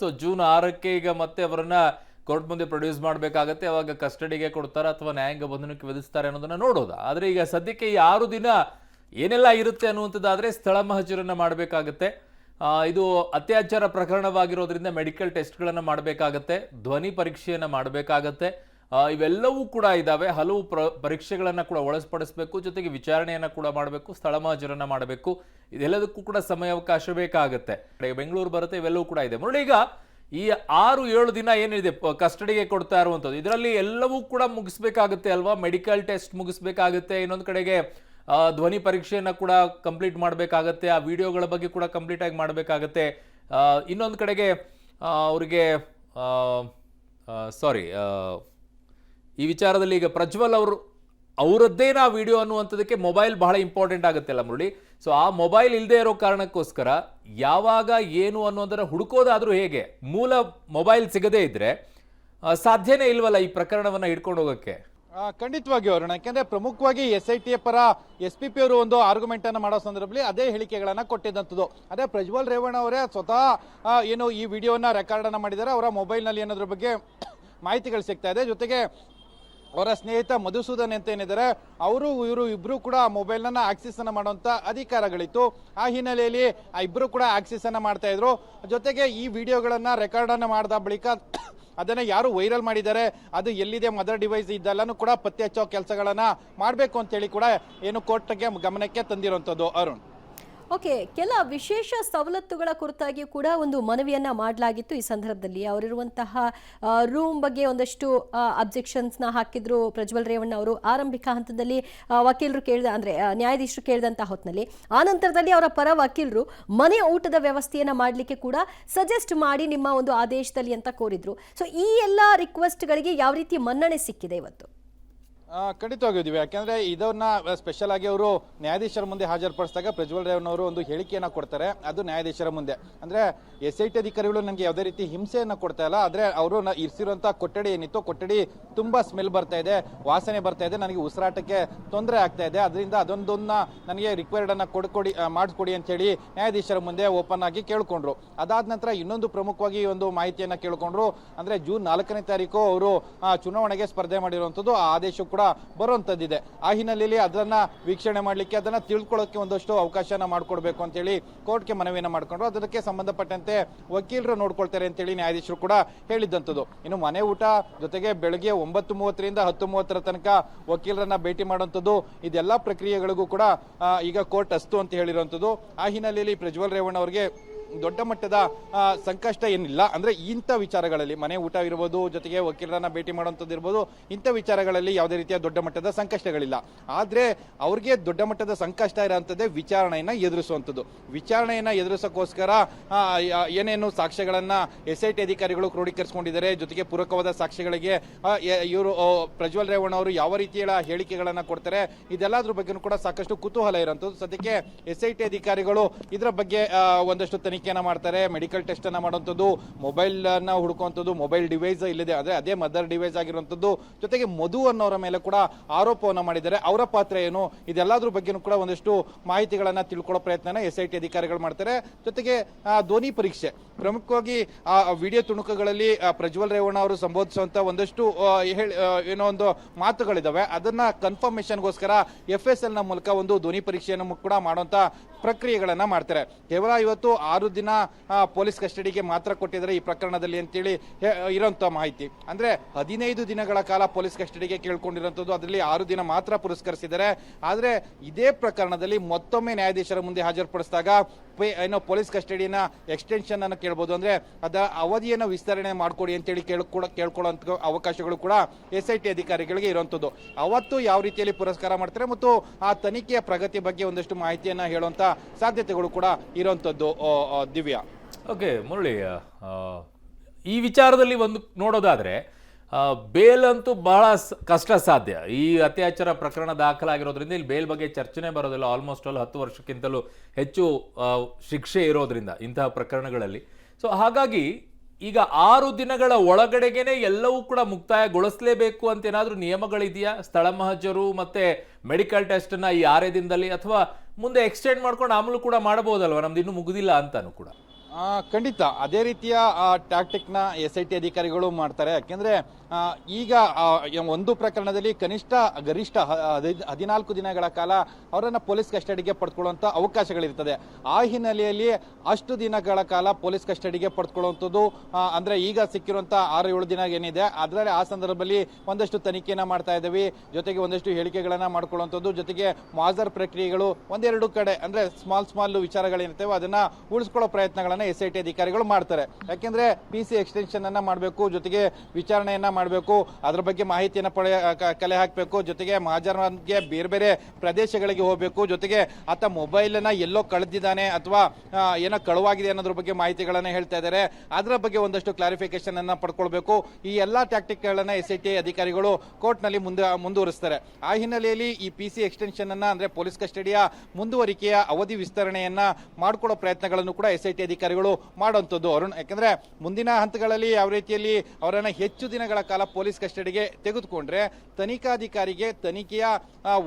So June 6ಕ್ಕೆ ಈಗ ಮತ್ತೆ ಅವರನ್ನ ಕೋರ್ಟ್ ಮುಂದೆ ಪ್ರೊಡ್ಯೂಸ್ ಮಾಡಬೇಕಾಗತ್ತೆ. ಅವಾಗ ಕಸ್ಟಡಿಗೆ ಕೊಡ್ತಾರ ಅಥವಾ ನ್ಯಾಯಾಂಗ ಬಂಧನಕ್ಕೆ ವಿಧಿಸ್ತಾರೆ ಅನ್ನೋದನ್ನ ನೋಡೋದು. ಆದ್ರೆ ಈಗ ಸದ್ಯಕ್ಕೆ ಈ 6 ದಿನ ಏನೆಲ್ಲ ಇರುತ್ತೆ ಅನ್ನುವಂಥದ್ದಾದ್ರೆ ಸ್ಥಳ ಮಹಜರನ್ನ ಮಾಡಬೇಕಾಗತ್ತೆ. ಇದು ಅತ್ಯಾಚಾರ ಪ್ರಕರಣವಾಗಿರೋದ್ರಿಂದ ಮೆಡಿಕಲ್ ಟೆಸ್ಟ್ಗಳನ್ನು ಮಾಡಬೇಕಾಗತ್ತೆ, ಧ್ವನಿ ಪರೀಕ್ಷೆಯನ್ನು ಮಾಡಬೇಕಾಗತ್ತೆ. ಇವೆಲ್ಲವೂ ಕೂಡ ಇದಾವೆ. ಹಲವು ಪರೀಕ್ಷೆಗಳನ್ನ ಕೂಡ ಒಳಪಡಿಸಬೇಕು, ಜೊತೆಗೆ ವಿಚಾರಣೆಯನ್ನ ಕೂಡ ಮಾಡಬೇಕು, ಸ್ಥಳ ಮಹಜರನ್ನ ಮಾಡಬೇಕು. ಇದೆಲ್ಲದಕ್ಕೂ ಕೂಡ ಸಮಯಾವಕಾಶ ಬೇಕಾಗತ್ತೆ. ಬೆಂಗಳೂರು ಬರುತ್ತೆ, ಇವೆಲ್ಲವೂ ಕೂಡ ಇದೆ. ಮುರಳಿ, ಈಗ ಈ 6-7 ದಿನ ಏನಿದೆ ಕಸ್ಟಡಿಗೆ ಕೊಡ್ತಾ ಇರುವಂಥದ್ದು, ಇದರಲ್ಲಿ ಎಲ್ಲವೂ ಕೂಡ ಮುಗಿಸ್ಬೇಕಾಗುತ್ತೆ ಅಲ್ವಾ? ಮೆಡಿಕಲ್ ಟೆಸ್ಟ್ ಮುಗಿಸ್ಬೇಕಾಗುತ್ತೆ, ಇನ್ನೊಂದು ಕಡೆಗೆ ಧ್ವನಿ ಪರೀಕ್ಷೆಯನ್ನ ಕೂಡ ಕಂಪ್ಲೀಟ್ ಮಾಡಬೇಕಾಗತ್ತೆ, ಆ ವಿಡಿಯೋಗಳ ಬಗ್ಗೆ ಕೂಡ ಕಂಪ್ಲೀಟ್ ಆಗಿ ಮಾಡಬೇಕಾಗತ್ತೆ. ಇನ್ನೊಂದು ಕಡೆಗೆ ಅವರಿಗೆ ಈ ವಿಚಾರದಲ್ಲಿ ಈಗ ಪ್ರಜ್ವಲ್ ಅವರದ್ದೇನಾ ವಿಡಿಯೋ ಅನ್ನುವಂಥದ್ದಕ್ಕೆ ಮೊಬೈಲ್ ಬಹಳ ಇಂಪಾರ್ಟೆಂಟ್ ಆಗುತ್ತೆ ಅಲ್ಲ ಮುರಳಿ? ಸೊ ಆ ಮೊಬೈಲ್ ಇಲ್ಲದೆ ಇರೋ ಕಾರಣಕ್ಕೋಸ್ಕರ ಯಾವಾಗ ಏನು ಅನ್ನೋದರ ಹುಡುಕೋದಾದ್ರೂ ಹೇಗೆ? ಮೂಲ ಮೊಬೈಲ್ ಸಿಗದೇ ಇದ್ರೆ ಸಾಧ್ಯನೇ ಇಲ್ವಲ್ಲ ಈ ಪ್ರಕರಣವನ್ನ ಹಿಡ್ಕೊಂಡು ಹೋಗೋಕ್ಕೆ? ಖಂಡಿತವಾಗಿ ಅವರಣ, ಯಾಕೆಂದ್ರೆ ಪ್ರಮುಖವಾಗಿ SIT ಪರ SPP ಅವರು ಒಂದು ಆರ್ಗ್ಯುಮೆಂಟ್ ಅನ್ನು ಮಾಡೋ ಸಂದರ್ಭದಲ್ಲಿ ಅದೇ ಹೇಳಿಕೆಗಳನ್ನ ಕೊಟ್ಟಿದ್ದಂಥದ್ದು. ಅದೇ ಪ್ರಜ್ವಲ್ ರೇವಣ್ಣ ಅವರೇ ಸ್ವತಃ ಏನು ಈ ವಿಡಿಯೋನ ರೆಕಾರ್ಡ್ ಅನ್ನ ಮಾಡಿದ್ದಾರೆ, ಅವರ ಮೊಬೈಲ್ ನಲ್ಲಿ ಅನ್ನೋದ್ರ ಬಗ್ಗೆ ಮಾಹಿತಿಗಳು ಸಿಗ್ತಾ ಇದೆ. ಜೊತೆಗೆ ಅವರ ಸ್ನೇಹಿತ ಮಧುಸೂದನ್ ಅಂತ ಏನಿದ್ದಾರೆ, ಇವರು ಇಬ್ರು ಕೂಡ ಮೊಬೈಲ್ ಅನ್ನ ಆಕ್ಸಿಸ್ ಅನ್ನ ಮಾಡುವಂತ ಅಧಿಕಾರಗಳಿತ್ತು. ಆ ಹಿನ್ನೆಲೆಯಲ್ಲಿ ಇಬ್ರು ಕೂಡ ಆಕ್ಸಿಸ್ ಅನ್ನ ಮಾಡ್ತಾ ಇದ್ರು. ಜೊತೆಗೆ ಈ ವಿಡಿಯೋಗಳನ್ನ ರೆಕಾರ್ಡ್ ಅನ್ನ ಮಾಡಿದ ಬಳಿಕ ಅದನ್ನ ಯಾರು ವೈರಲ್ ಮಾಡಿದ್ದಾರೆ, ಅದು ಎಲ್ಲಿದೆ, ಮದರ್ ಡಿವೈಸ್ ಇದೆಲ್ಲನೂ ಕೂಡ ಪತ್ತೆ ಹಚ್ಚೋ ಕೆಲಸಗಳನ್ನ ಮಾಡಬೇಕು ಅಂತೇಳಿ ಕೂಡ ಏನು ಕೋರ್ಟ್ಗೆ ಗಮನಕ್ಕೆ ತಂದಿರುವಂಥದ್ದು. ಅರುಣ್, ಓಕೆ, ಕೆಲ ವಿಶೇಷ ಸವಲತ್ತುಗಳ ಕುರಿತಾಗಿ ಕೂಡ ಒಂದು ಮನವಿಯನ್ನ ಮಾಡಲಾಗಿತ್ತು. ಈ ಸಂದರ್ಭದಲ್ಲಿ ಅವರಿರುವಂತಹ ರೂಮ್ ಬಗ್ಗೆ ಒಂದಷ್ಟು ಅಬ್ಜೆಕ್ಷನ್ಸ್ನ ಹಾಕಿದ್ರು ಪ್ರಜ್ವಲ್ ರೇವಣ್ಣ ಅವರು. ಆರಂಭಿಕ ಹಂತದಲ್ಲಿ ವಕೀಲರು ನ್ಯಾಯಾಧೀಶರು ಕೇಳಿದಂತಹ ಹೊತ್ತಿನಲ್ಲಿ, ಆ ನಂತರದಲ್ಲಿ ಅವರ ಪರ ವಕೀಲರು ಮನೆ ಊಟದ ವ್ಯವಸ್ಥೆಯನ್ನ ಮಾಡಲಿಕ್ಕೆ ಕೂಡ ಸಜೆಸ್ಟ್ ಮಾಡಿ ನಿಮ್ಮ ಒಂದು ಆದೇಶದಲ್ಲಿ ಅಂತ ಕೋರಿದ್ರು. ಸೊ ಈ ಎಲ್ಲ ರಿಕ್ವೆಸ್ಟ್ಗಳಿಗೆ ಯಾವ ರೀತಿ ಮನ್ನಣೆ ಸಿಕ್ಕಿದೆ ಇವತ್ತು? ಖಂಡಿತವಾಗಿದ್ದೀವಿ. ಯಾಕೆಂದ್ರೆ ಇದನ್ನ ಸ್ಪೆಷಲ್ ಆಗಿ ಅವರು ನ್ಯಾಯಾಧೀಶರ ಮುಂದೆ ಹಾಜರುಪಡಿಸಿದಾಗ ಪ್ರಜ್ವಲ್ ರೇವಣ್ಣ ಅವರು ಒಂದು ಹೇಳಿಕೆಯನ್ನ ಕೊಡ್ತಾರೆ. ಅದು ನ್ಯಾಯಾಧೀಶರ ಮುಂದೆ ಅಂದ್ರೆ SIT ಅಧಿಕಾರಿಗಳು ನನಗೆ ಯಾವುದೇ ರೀತಿ ಹಿಂಸೆಯನ್ನ ಕೊಡ್ತಾ ಇಲ್ಲ, ಆದ್ರೆ ಅವರು ಇರಿಸಿರುವಂತಹ ಕೊಠಡಿ ಏನಿತ್ತು, ಕೊಠಡಿ ತುಂಬಾ ಸ್ಮೆಲ್ ಬರ್ತಾ ಇದೆ, ವಾಸನೆ ಬರ್ತಾ ಇದೆ, ನನಗೆ ಉಸಿರಾಟಕ್ಕೆ ತೊಂದರೆ ಆಗ್ತಾ ಇದೆ, ಅದರಿಂದ ಅದೊಂದನ್ನ ನನಗೆ ರಿಕ್ವೈರ್ಡ್ ಅನ್ನ ಮಾಡಿಸ್ಕೊಡಿ ಅಂತ ಹೇಳಿ ನ್ಯಾಯಾಧೀಶರ ಮುಂದೆ ಓಪನ್ ಆಗಿ ಕೇಳ್ಕೊಂಡ್ರು. ಅದಾದ ನಂತರ ಇನ್ನೊಂದು ಪ್ರಮುಖವಾಗಿ ಒಂದು ಮಾಹಿತಿಯನ್ನ ಕೇಳ್ಕೊಂಡ್ರು. ಅಂದ್ರೆ ಜೂನ್ 4ನೇ ತಾರೀಕು ಅವರು ಚುನಾವಣೆಗೆ ಸ್ಪರ್ಧೆ ಮಾಡಿರುವಂತದ್ದು, ಆ ಆದೇಶ ಕೂಡ ಬರುವಂತದ್ದಿದೆ. ಆ ಹಿನ್ನೆಲೆಯಲ್ಲಿ ಅದನ್ನ ವೀಕ್ಷಣೆ ಮಾಡ್ಲಿಕ್ಕೆ, ಅದನ್ನ ತಿಳ್ಕೊಳ್ಳೋಕೆ ಒಂದಷ್ಟು ಅವಕಾಶನ ಮಾಡ್ಕೊಡ್ಬೇಕು ಅಂತ ಹೇಳಿ ಕೋರ್ಟ್ಗೆ ಮನವಿಯನ್ನ ಮಾಡ್ಕೊಂಡ್ರು. ಅದಕ್ಕೆ ಸಂಬಂಧಪಟ್ಟಂತೆ ವಕೀಲರು ನೋಡ್ಕೊಳ್ತಾರೆ ಅಂತೇಳಿ ನ್ಯಾಯಾಧೀಶರು ಕೂಡ ಹೇಳಿದ್ದಂಥದ್ದು. ಇನ್ನು ಮನೆ ಊಟ ಜೊತೆಗೆ ಬೆಳಗ್ಗೆ 9:30ರಿಂದ 10:30 ತನಕ ವಕೀಲರನ್ನ ಭೇಟಿ ಮಾಡುವಂಥದ್ದು, ಇದೆಲ್ಲಾ ಪ್ರಕ್ರಿಯೆಗಳಿಗೂ ಕೂಡ ಈಗ ಕೋರ್ಟ್ ಅಸ್ತು ಅಂತ ಹೇಳಿರುವಂಥದ್ದು. ಆ ಹಿನ್ನೆಲೆಯಲ್ಲಿ ಪ್ರಜ್ವಲ್ ರೇವಣ್ಣ ಅವರಿಗೆ ದೊಡ್ಡ ಮಟ್ಟದ ಸಂಕಷ್ಟ ಏನಿಲ್ಲ. ಅಂದ್ರೆ ಇಂಥ ವಿಚಾರಗಳಲ್ಲಿ ಮನೆ ಊಟ ಇರ್ಬೋದು, ಜೊತೆಗೆ ವಕೀಲರನ್ನ ಭೇಟಿ ಮಾಡುವಂಥದ್ದು ಇರ್ಬೋದು, ಇಂಥ ವಿಚಾರಗಳಲ್ಲಿ ಯಾವುದೇ ರೀತಿಯ ದೊಡ್ಡ ಮಟ್ಟದ ಸಂಕಷ್ಟಗಳಿಲ್ಲ. ಆದ್ರೆ ಅವ್ರಿಗೆ ದೊಡ್ಡ ಮಟ್ಟದ ಸಂಕಷ್ಟ ಇರೋಂಥದ್ದೇ ವಿಚಾರಣೆಯನ್ನ ಎದುರಿಸುವಂಥದ್ದು. ವಿಚಾರಣೆಯನ್ನ ಎದುರಿಸೋಕ್ಕೋಸ್ಕರ ಏನೇನು ಸಾಕ್ಷ್ಯಗಳನ್ನ SIT ಅಧಿಕಾರಿಗಳು ಕ್ರೋಢೀಕರಿಸಿಕೊಂಡಿದ್ದಾರೆ, ಜೊತೆಗೆ ಪೂರಕವಾದ ಸಾಕ್ಷ್ಯಗಳಿಗೆ ಇವರು ಪ್ರಜ್ವಲ್ ರೇವಣ್ಣ ಅವರು ಯಾವ ರೀತಿಯ ಹೇಳಿಕೆಗಳನ್ನ ಕೊಡ್ತಾರೆ, ಇದೆಲ್ಲದ್ರ ಬಗ್ಗೆ ಕೂಡ ಸಾಕಷ್ಟು ಕುತೂಹಲ ಇರುವಂಥದ್ದು. ಸದ್ಯಕ್ಕೆ SIT ಅಧಿಕಾರಿಗಳು ಇದರ ಬಗ್ಗೆ ಒಂದಷ್ಟು ತನಿಖೆಯನ್ನ ಮಾಡ್ತಾರೆ, ಮೆಡಿಕಲ್ ಟೆಸ್ಟ್ ಅನ್ನ ಮಾಡುವಂಥದ್ದು, ಮೊಬೈಲ್ ಅನ್ನ ಹುಡುಕುವಂಥದ್ದು, ಮೊಬೈಲ್ ಡಿವೈಸ್ ಇಲ್ಲದೆ ಅದೇ ಮದರ್ ಡಿವೈಸ್ ಆಗಿರುವಂಥದ್ದು, ಜೊತೆಗೆ ಮಧು ಅನ್ನೋರ ಮೇಲೆ ಕೂಡ ಆರೋಪವನ್ನ ಮಾಡಿದ್ದಾರೆ, ಅವರ ಪಾತ್ರ ಏನು, ಇದೆಲ್ಲದ್ರ ಬಗ್ಗೆ ಕೂಡ ಒಂದಷ್ಟು ಮಾಹಿತಿಗಳನ್ನ ತಿಳ್ಕೊಳ್ಳೋ ಪ್ರಯತ್ನ SIT ಅಧಿಕಾರಿಗಳು ಮಾಡ್ತಾರೆ. ಜೊತೆಗೆ ಧ್ವನಿ ಪರೀಕ್ಷೆ, ಪ್ರಮುಖವಾಗಿ ವಿಡಿಯೋ ತುಣುಕುಗಳಲ್ಲಿ ಪ್ರಜ್ವಲ್ ರೇವಣ್ಣ ಅವರು ಸಂಬೋಧಿಸುವಂತ ಒಂದಷ್ಟು ಏನೋ ಒಂದು ಮಾತುಗಳಿದಾವೆ, ಅದನ್ನ ಕನ್ಫರ್ಮೇಶನ್ಗೋಸ್ಕರ FSL ನ ಮೂಲಕ ಒಂದು ಧ್ವನಿ ಪರೀಕ್ಷೆಯನ್ನು ಕೂಡ ಮಾಡುವಂತ ಪ್ರಕ್ರಿಯೆಗಳನ್ನ ಮಾಡ್ತಾರೆ. ಕೇವಲ ಇವತ್ತು 6 ದಿನ ಪೊಲೀಸ್ ಕಸ್ಟಡಿಗೆ ಮಾತ್ರ ಕೊಟ್ಟಿದ್ದಾರೆ ಈ ಪ್ರಕರಣದಲ್ಲಿ ಅಂತೇಳಿ ಇರುವಂತ ಮಾಹಿತಿ. ಅಂದ್ರೆ 15 ದಿನಗಳ ಕಾಲ ಪೊಲೀಸ್ ಕಸ್ಟಡಿಗೆ ಕೇಳ್ಕೊಂಡಿರುವಂತದ್ದು, ಅದರಲ್ಲಿ 6 ದಿನ ಮಾತ್ರ ಪುರಸ್ಕರಿಸಿದ್ದಾರೆ. ಆದ್ರೆ ಇದೇ ಪ್ರಕರಣದಲ್ಲಿ ಮತ್ತೊಮ್ಮೆ ನ್ಯಾಯಾಧೀಶರ ಮುಂದೆ ಹಾಜರುಪಡಿಸಿದಾಗ ಏನೋ ಪೊಲೀಸ್ ಕಸ್ಟಡಿನ ಎಕ್ಸ್ಟೆನ್ಷನ್ ಅನ್ನು ಕೇಳಬಹುದು, ಅಂದ್ರೆ ಅದರ ಅವಧಿಯನ್ನು ವಿಸ್ತರಣೆ ಮಾಡ್ಕೊಡಿ ಅಂತೇಳಿ ಕೇಳ್ಕೊಳ್ಳುವಂತ ಅವಕಾಶಗಳು ಕೂಡ SIT ಅಧಿಕಾರಿಗಳಿಗೆ ಇರುವಂತದ್ದು. ಅವತ್ತು ಯಾವ ರೀತಿಯಲ್ಲಿ ಪುರಸ್ಕಾರ ಮಾಡ್ತಾರೆ ಮತ್ತು ಆ ತನಿಖೆಯ ಪ್ರಗತಿ ಬಗ್ಗೆ ಒಂದಷ್ಟು ಮಾಹಿತಿಯನ್ನ ಹೇಳುವಂತ ಸಾಧ್ಯತೆಗಳು ಕೂಡ ಇರುವಂತದ್ದು. ದಿವ್ಯಾ, ಓಕೆ ಮುರಳಿ, ಈ ವಿಚಾರದಲ್ಲಿ ಒಂದು ನೋಡೋದಾದ್ರೆ ಬೇಲ್ ಅಂತೂ ಬಹಳ ಕಷ್ಟ ಸಾಧ್ಯ. ಈ ಅತ್ಯಾಚಾರ ಪ್ರಕರಣ ದಾಖಲಾಗಿರೋದ್ರಿಂದ ಇಲ್ಲಿ ಬೇಲ್ ಬಗ್ಗೆ ಚರ್ಚೆನೆ ಬರೋದಿಲ್ಲ. ಆಲ್ಮೋಸ್ಟ್ 10 ವರ್ಷಕ್ಕಿಂತಲೂ ಹೆಚ್ಚು ಶಿಕ್ಷೆ ಇರೋದ್ರಿಂದ ಇಂತಹ ಪ್ರಕರಣಗಳಲ್ಲಿ. ಸೊ ಹಾಗಾಗಿ ಈಗ 6 ದಿನಗಳ ಒಳಗಡೆಗೇನೆ ಎಲ್ಲವೂ ಕೂಡ ಮುಕ್ತಾಯಗೊಳಿಸಲೇಬೇಕು ಅಂತ ಏನಾದರೂ ನಿಯಮಗಳಿದೆಯಾ? ಸ್ಥಳ ಮಹಜರು ಮತ್ತೆ ಮೆಡಿಕಲ್ ಟೆಸ್ಟ್ ನ ಈ 6 ದಿನದಲ್ಲಿ, ಅಥವಾ ಮುಂದೆ ಎಕ್ಸ್ಟೆಂಡ್ ಮಾಡ್ಕೊಂಡು ಆಮೇಲೆ ಕೂಡ ಮಾಡಬಹುದಲ್ವಾ? ನಮ್ದು ಇನ್ನೂ ಮುಗುದಿಲ್ಲ ಅಂತಾನು ಕೂಡ. ಖಂಡಿತ ಅದೇ ರೀತಿಯ ಟ್ಯಾಕ್ಟಿಕ್ನ SIT ಅಧಿಕಾರಿಗಳು ಮಾಡ್ತಾರೆ. ಯಾಕೆಂದ್ರೆ ಈಗ ಒಂದು ಪ್ರಕರಣದಲ್ಲಿ ಕನಿಷ್ಠ ಗರಿಷ್ಠ 14 ದಿನಗಳ ಕಾಲ ಅವರನ್ನ ಪೊಲೀಸ್ ಕಸ್ಟಡಿಗೆ ಪಡೆದುಕೊಳ್ಳುವಂತ ಅವಕಾಶಗಳಿರ್ತದೆ. ಆ ಹಿನ್ನೆಲೆಯಲ್ಲಿ ಅಷ್ಟು ದಿನಗಳ ಕಾಲ ಪೊಲೀಸ್ ಕಸ್ಟಡಿಗೆ ಪಡೆದುಕೊಳ್ಳುವಂಥದ್ದು ಅಂದ್ರೆ ಈಗ ಸಿಕ್ಕಿರುವಂತ 6-7 ದಿನ ಏನಿದೆ ಅದರಲ್ಲಿ ಆ ಸಂದರ್ಭದಲ್ಲಿ ಒಂದಷ್ಟು ತನಿಖೆಯನ್ನ ಮಾಡ್ತಾ ಇದ್ದೀವಿ, ಜೊತೆಗೆ ಒಂದಷ್ಟು ಹೇಳಿಕೆಗಳನ್ನ ಮಾಡ್ಕೊಳ್ಳುವಂಥದ್ದು, ಜೊತೆಗೆ ಮಾಜರ್ ಪ್ರಕ್ರಿಯೆಗಳು ಒಂದೆರಡು ಕಡೆ ಅಂದ್ರೆ ಸ್ಮಾಲ್ ವಿಚಾರಗಳೇನಿರ್ತವೆ ಅದನ್ನ ಉಳಿಸ್ಕೊಳ್ಳೋ ಪ್ರಯತ್ನಗಳನ್ನ SIT ಅಧಿಕಾರಿಗಳು ಮಾಡ್ತಾರೆ. ಯಾಕೆಂದ್ರೆ PC ಎಕ್ಸ್ಟೆನ್ಷನ್ ಅನ್ನ ಮಾಡಬೇಕು, ಜೊತೆಗೆ ವಿಚಾರಣೆಯನ್ನ ಮಾಡಬೇಕು, ಅದ್ರ ಬಗ್ಗೆ ಮಾಹಿತಿಯನ್ನ ಕಲೆ ಹಾಕಬೇಕು, ಜೊತೆಗೆ ಮಹಾಜನ್ಗೆ ಬೇರೆ ಬೇರೆ ಪ್ರದೇಶಗಳಿಗೆ ಹೋಗಬೇಕು, ಜೊತೆಗೆ ಆತ ಮೊಬೈಲ್ ಅನ್ನ ಎಲ್ಲೋ ಕಳೆದಿದ್ದಾನೆ ಅಥವಾ ಏನೋ ಕಳುವಾಗಿದೆ ಅನ್ನೋದ್ರ ಬಗ್ಗೆ ಮಾಹಿತಿಗಳನ್ನ ಹೇಳ್ತಾ ಇದ್ದಾರೆ. ಅದರ ಬಗ್ಗೆ ಒಂದಷ್ಟು ಕ್ಲಾರಿಫಿಕೇಶನ್ ಅನ್ನ ಪಡ್ಕೊಳ್ಬೇಕು. ಈ ಎಲ್ಲಾ ಟ್ಯಾಕ್ಟಿಕ್ ಗಳನ್ನ SIT ಅಧಿಕಾರಿಗಳು ಕೋರ್ಟ್ ನಲ್ಲಿ ಮುಂದುವರಿಸ್ತಾರೆ. ಆ ಹಿನ್ನೆಲೆಯಲ್ಲಿ ಈ PC ಎಕ್ಸ್ಟೆನ್ಷನ್ ಅನ್ನ ಅಂದ್ರೆ ಪೊಲೀಸ್ ಕಸ್ಟಡಿಯ ಮುಂದುವರಿಕೆಯ ಅವಧಿ ವಿಸ್ತರಣೆಯನ್ನ ಮಾಡ್ಕೊಳ್ಳೋ ಪ್ರಯತ್ನಗಳನ್ನು ಕೂಡ SIT ಅಧಿಕಾರಿಗಳು ಮಾಡುವಂಥದ್ದು ಅರುಣ್. ಯಾಕಂದ್ರೆ ಮುಂದಿನ ಹಂತಗಳಲ್ಲಿ ಯಾವ ರೀತಿಯಲ್ಲಿ ಅವರನ್ನ ಹೆಚ್ಚು ದಿನಗಳ ಕಾಲ ಪೊಲೀಸ್ ಕಸ್ಟಡಿಗೆ ತೆಗೆದುಕೊಂಡ್ರೆ ತನಿಖಾಧಿಕಾರಿಗೆ ತನಿಖೆಯ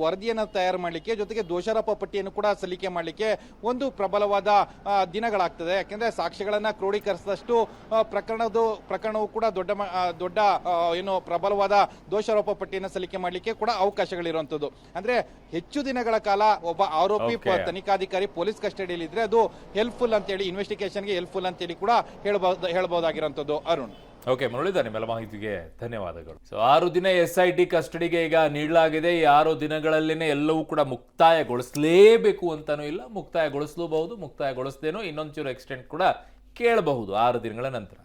ವರದಿಯನ್ನು ತಯಾರು ಮಾಡಲಿಕ್ಕೆ, ಜೊತೆಗೆ ದೋಷಾರೋಪ ಪಟ್ಟಿಯನ್ನು ಕೂಡ ಸಲ್ಲಿಕೆ ಮಾಡಲಿಕ್ಕೆ ಒಂದು ಪ್ರಬಲವಾದ ದಿನಗಳಾಗ್ತದೆ. ಯಾಕೆಂದ್ರೆ ಸಾಕ್ಷ್ಯಗಳನ್ನ ಕ್ರೋಢೀಕರಿಸಿದಷ್ಟು ಪ್ರಕರಣವು ಕೂಡ ದೊಡ್ಡ ಏನು ಪ್ರಬಲವಾದ ದೋಷಾರೋಪ ಪಟ್ಟಿಯನ್ನು ಸಲ್ಲಿಕೆ ಮಾಡಲಿಕ್ಕೆ ಕೂಡ ಅವಕಾಶಗಳಿರುವಂತದ್ದು. ಅಂದ್ರೆ ಹೆಚ್ಚು ದಿನಗಳ ಕಾಲ ಒಬ್ಬ ಆರೋಪಿ ತನಿಖಾಧಿಕಾರಿ ಪೊಲೀಸ್ ಕಸ್ಟಡಿಯಲ್ಲಿ ಇದ್ರೆ ಅದು ಹೆಲ್ಪ್ಫುಲ್ ಅಂತ ಹೇಳಿ ಇನ್ವೆಸ್ಟಿಗೇಷನ್ಗೆ ಹೆಲ್ಪ್ಫುಲ್ ಅಂತ ಹೇಳಿ ಕೂಡ ಹೇಳಬಹುದಾಗಿರುವಂತದ್ದು ಅರುಣ್. ಓಕೆ ಮುರಳೀಧರ್, ನಿಮ್ಮೆಲ್ಲ ಮಾಹಿತಿಗೆ ಧನ್ಯವಾದಗಳು. ಸೊ 6 ದಿನ SIT ಕಸ್ಟಡಿಗೆ ಈಗ ನೀಡಲಾಗಿದೆ. ಈ 6 ದಿನಗಳಲ್ಲೇನೆ ಎಲ್ಲವೂ ಕೂಡ ಮುಕ್ತಾಯಗೊಳಿಸಲೇಬೇಕು ಅಂತಾನೂ ಇಲ್ಲ, ಮುಕ್ತಾಯಗೊಳಿಸಲೂಬಹುದು, ಮುಕ್ತಾಯಗೊಳಿಸದೇನೋ ಇನ್ನೊಂಚೂರು ಎಕ್ಸ್ಟೆಂಟ್ ಕೂಡ ಕೇಳಬಹುದು 6 ದಿನಗಳ ನಂತರ.